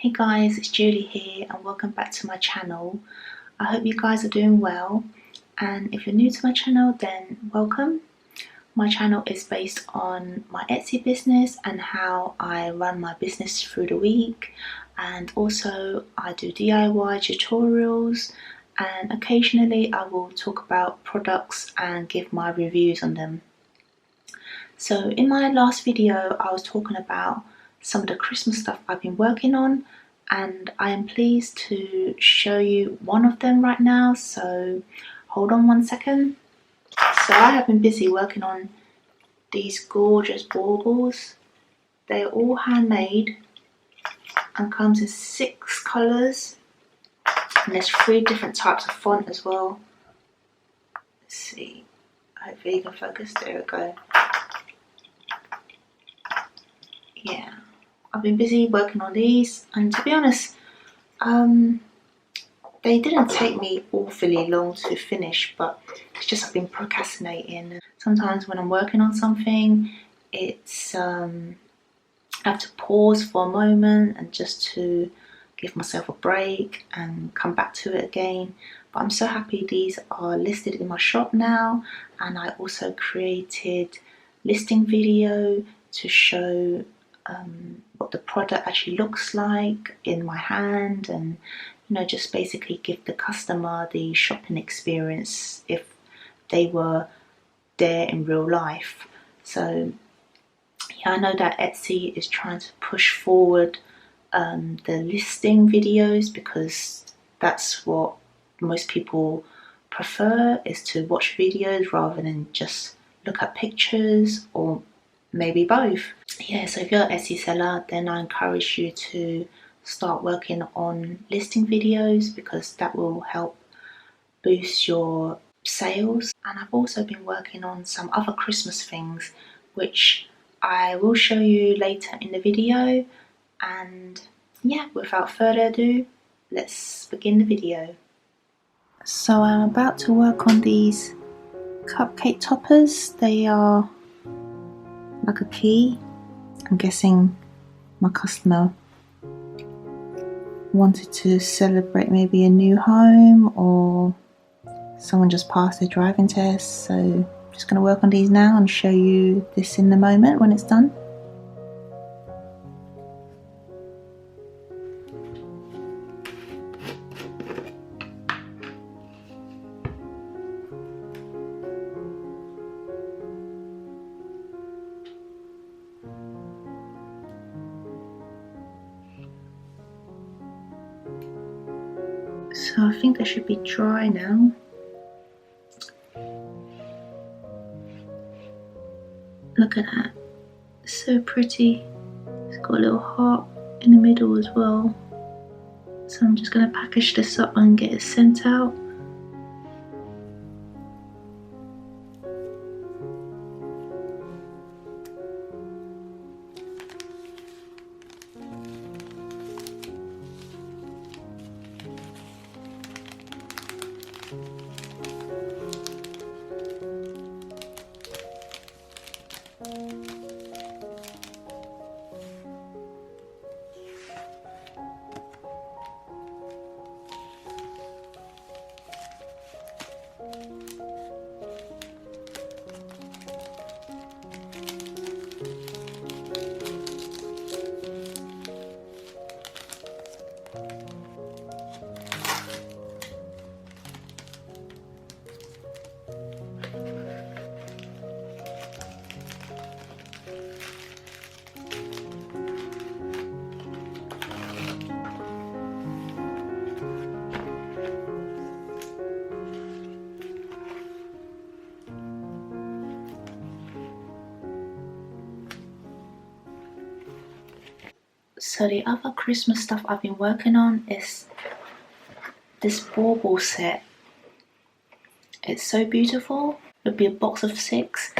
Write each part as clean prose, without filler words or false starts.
Hey guys, it's Julie here and welcome back to my channel. I hope you guys are doing well, and if you're new to my channel then welcome. My channel is based on my Etsy business and how I run my business through the week, and also I do DIY tutorials, and occasionally I will talk about products and give my reviews on them. So in my last video I was talking about some of the Christmas stuff I've been working on, and I am pleased to show you one of them right now, so hold on one second. So I have been busy working on these gorgeous baubles. They're all handmade and comes in 6 colours, and there's 3 different types of font as well. Let's see, hopefully you can focus, there we go. Yeah, I've been busy working on these, and to be honest, they didn't take me awfully long to finish, but it's just I've been procrastinating. Sometimes when I'm working on something, it's I have to pause for a moment and just to give myself a break and come back to it again. But I'm so happy these are listed in my shop now, and I also created listing video to show what the product actually looks like in my hand, and just basically give the customer the shopping experience if they were there in real life. So yeah, I know that Etsy is trying to push forward the listing videos, because that's what most people prefer, is to watch videos rather than just look at pictures, or maybe both. Yeah, so if you're an Etsy seller, then I encourage you to start working on listing videos, because that will help boost your sales. And I've also been working on some other Christmas things, which I will show you later in the video. And yeah, without further ado, let's begin the video. So I'm about to work on these cupcake toppers. They are like a key. I'm guessing my customer wanted to celebrate maybe a new home, or someone just passed their driving test. So I'm just going to work on these now and show you this in the moment when it's done. So I think they should be dry now. Look at that, it's so pretty. It's got a little heart in the middle as well. So I'm just going to package this up and get it sent out. So the other Christmas stuff I've been working on is this bauble set. It's so beautiful. It'll be a box of 6,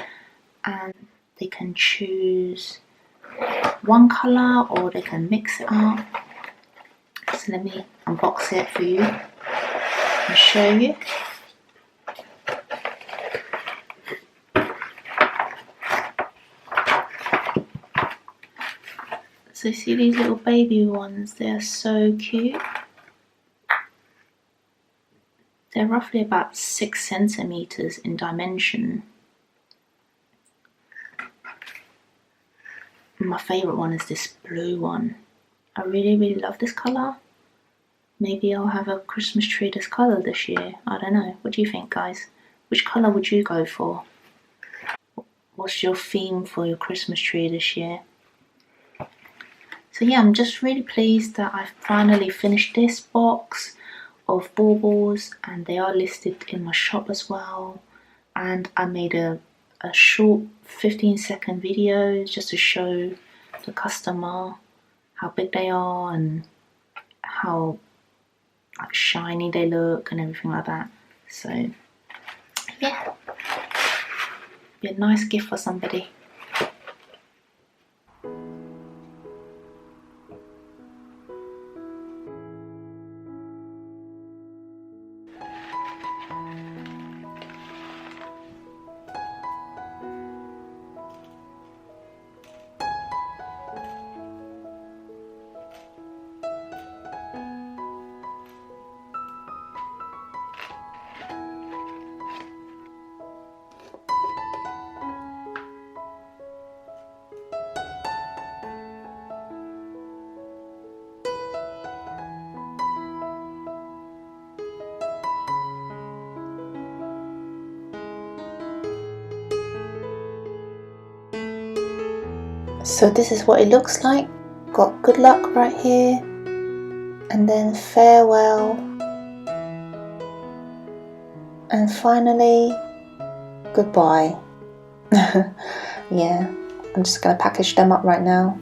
and they can choose one colour or they can mix it up. So let me unbox it for you and show you. So see these little baby ones, they're so cute. They're roughly about 6 centimeters in dimension. My favourite one is this blue one. I really love this colour. Maybe I'll have a Christmas tree this colour this year. I don't know. What do you think, guys? Which colour would you go for? What's your theme for your Christmas tree this year? So yeah, I'm just really pleased that I've finally finished this box of baubles, and they are listed in my shop as well. And I made a short 15-second video just to show the customer how big they are and how like shiny they look and everything like that. So yeah, be a nice gift for somebody. So this is what it looks like. Got good luck right here, and then farewell, and finally goodbye. Yeah, I'm just going to package them up right now.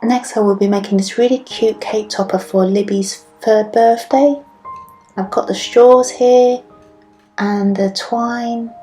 Next I will be making this really cute cake topper for Libby's 3rd birthday. I've got the straws here and the twine.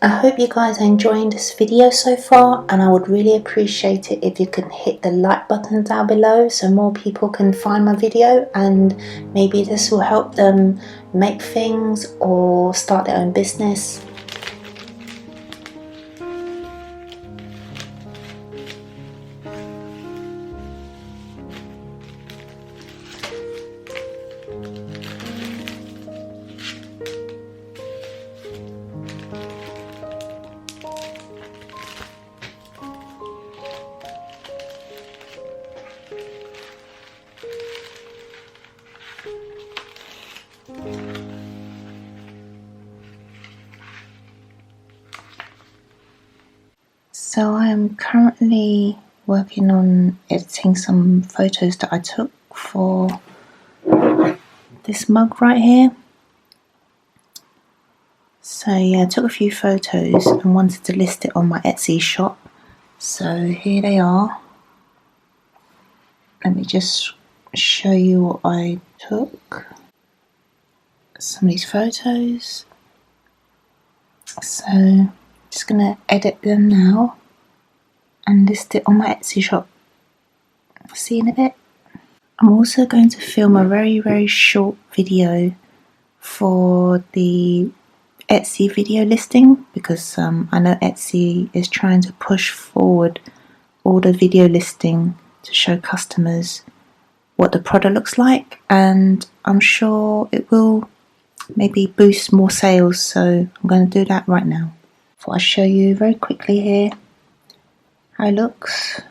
I hope you guys are enjoying this video so far, and I would really appreciate it if you can hit the like button down below so more people can find my video, and maybe this will help them make things or start their own business. So I am currently working on editing some photos that I took for this mug right here. So yeah, I took a few photos and wanted to list it on my Etsy shop. So here they are. Let me just show you what I took. Some of these photos. So just gonna edit them now and list it on my Etsy shop. See you in a bit. I'm also going to film a very short video for the Etsy video listing, because I know Etsy is trying to push forward all the video listing to show customers what the product looks like, and I'm sure it will maybe boost more sales, so I'm going to do that right now. I'll show you very quickly here how it looks.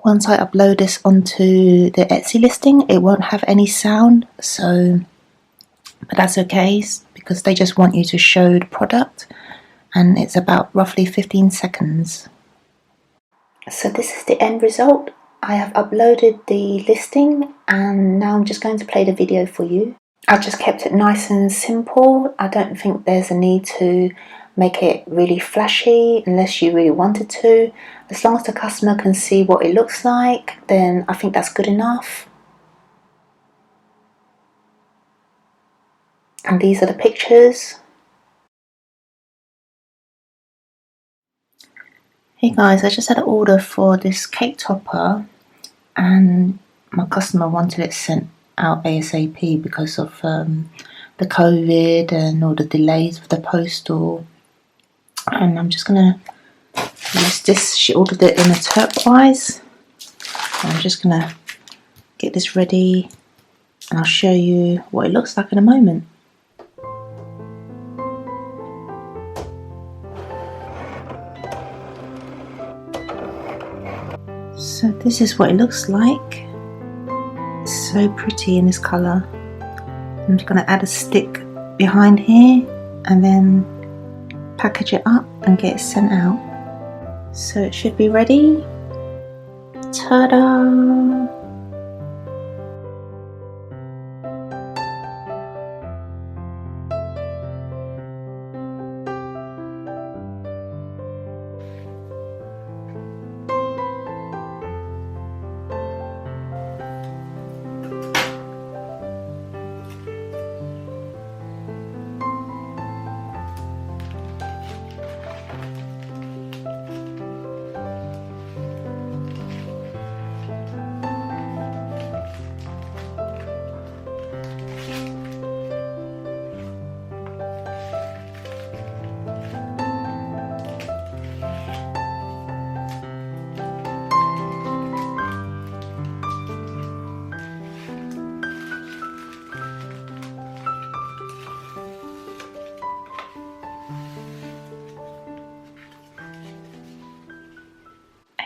Once I upload this onto the Etsy listing, it won't have any sound, but that's okay because they just want you to show the product, and it's about roughly 15 seconds. So this is the end result. I have uploaded the listing and now I'm just going to play the video for you. I've just kept it nice and simple. I don't think there's a need to make it really flashy unless you really wanted to. As long as the customer can see what it looks like, then I think that's good enough. And these are the pictures. Hey guys, I just had an order for this cake topper and my customer wanted it sent out ASAP because of the COVID and all the delays with the postal. And I'm just gonna use this. She ordered it in a turquoise. I'm just gonna get this ready and I'll show you what it looks like in a moment. So this is what it looks like. It's so pretty in this colour. I'm just going to add a stick behind here and then package it up and get it sent out. So it should be ready. Ta-da!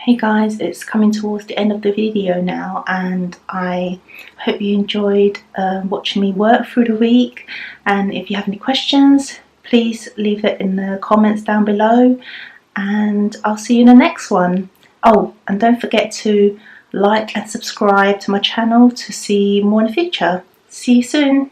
Hey guys, it's coming towards the end of the video now, and I hope you enjoyed watching me work through the week. And if you have any questions, please leave it in the comments down below, and I'll see you in the next one. Oh, and don't forget to like and subscribe to my channel to see more in the future. See you soon.